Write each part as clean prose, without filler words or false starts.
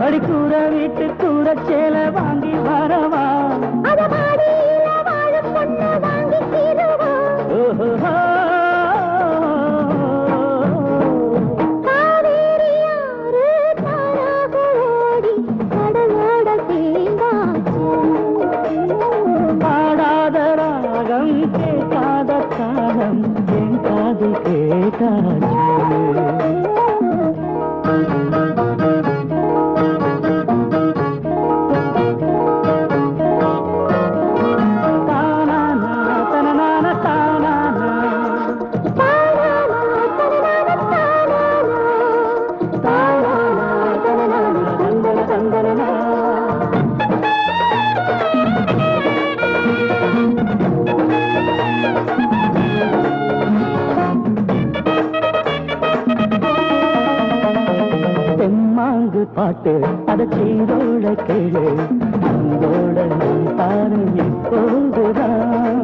அடிக்கூற வீட்டு கூற சேலை வாங்கி வரவா பாடாத ராகம் கேட்காத காலம் என் காது கேட்டாச்சு பாட்டு அத சீரோட கேளு அங்கோட நான் பாரு எப்போதுதான்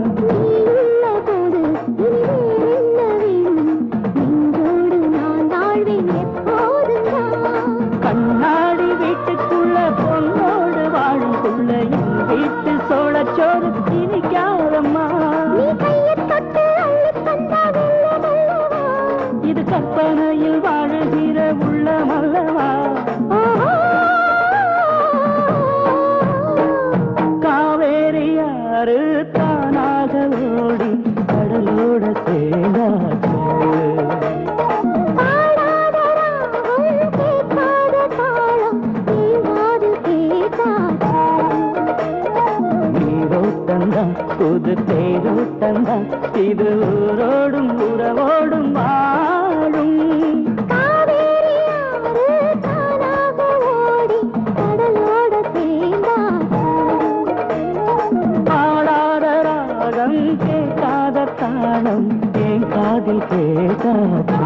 கண்ணாடி வீட்டுக்குள்ள பொண்ணோடு வாழுக்குள்ள என் வீட்டு சோழச்சோறு திணிக்காதம்மா இது கற்பனையில் வாழுகிற உள்ளமல்லவா காவேரியாறு தானாக ஓடி கடலோட சேர்ந்தாச்சு நீரோட்டந்தான் புது தேரோட்டந்தான் இது ஊரோடும் உறவோடும் வாழும் பாடாத ராகம் கேட்காத தாளம் என் காதில் கேட்டாச்சு